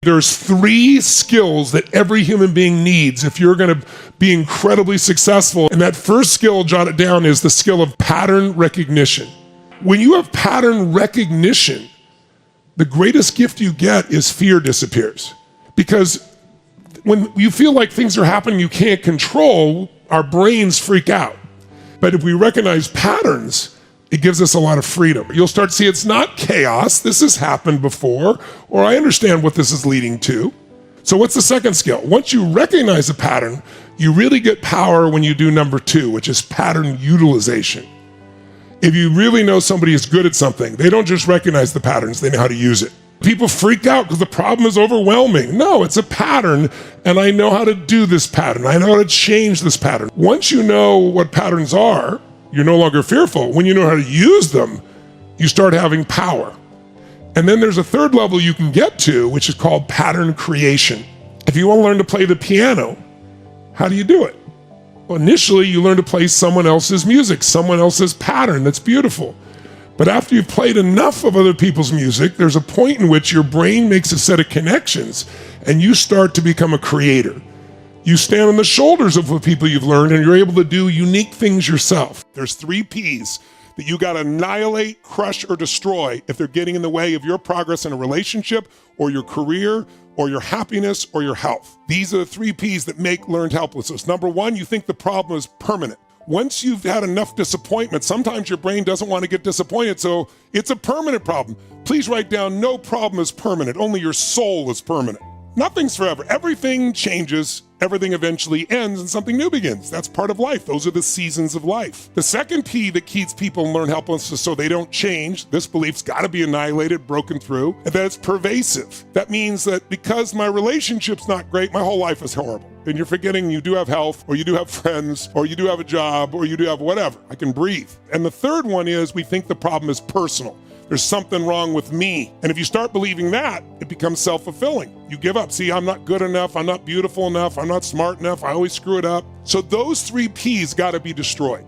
There's 3 skills that every human being needs if you're going to be incredibly successful. And that first skill, jot it down, is the skill of pattern recognition. When you have pattern recognition, the greatest gift you get is fear disappears. Because when you feel like things are happening you can't control, our brains freak out. But if we recognize patterns, it gives us a lot of freedom. You'll start to see it's not chaos. This has happened before, or I understand what this is leading to. So what's the second skill? Once you recognize a pattern, you really get power when you do number 2, which is pattern utilization. If you really know somebody is good at something, they don't just recognize the patterns, they know how to use it. People freak out because the problem is overwhelming. No, it's a pattern, and I know how to do this pattern. I know how to change this pattern. Once you know what patterns are, you're no longer fearful. When you know how to use them, you start having power. And then there's a third level you can get to, which is called pattern creation. If you want to learn to play the piano, how do you do it? Well, initially, you learn to play someone else's music, someone else's pattern. That's beautiful. But after you've played enough of other people's music, there's a point in which your brain makes a set of connections and you start to become a creator. You stand on the shoulders of the people you've learned and you're able to do unique things yourself. There's 3 P's that you got to annihilate, crush, or destroy if they're getting in the way of your progress in a relationship or your career or your happiness or your health. These are the 3 P's that make learned helplessness. Number 1, you think the problem is permanent. Once you've had enough disappointment, sometimes your brain doesn't want to get disappointed, so it's a permanent problem. Please write down, no problem is permanent, only your soul is permanent. Nothing's forever. Everything changes, everything eventually ends, and something new begins. That's part of life. Those are the seasons of life. The second P that keeps people in learned helplessness so they don't change, this belief's got to be annihilated, broken through, and that it's pervasive. That means that because my relationship's not great, my whole life is horrible. And you're forgetting you do have health, or you do have friends, or you do have a job, or you do have whatever. I can breathe. And the third one is we think the problem is personal. There's something wrong with me. And if you start believing that, it becomes self-fulfilling. You give up. See, I'm not good enough. I'm not beautiful enough. I'm not smart enough. I always screw it up. So those 3 P's got to be destroyed.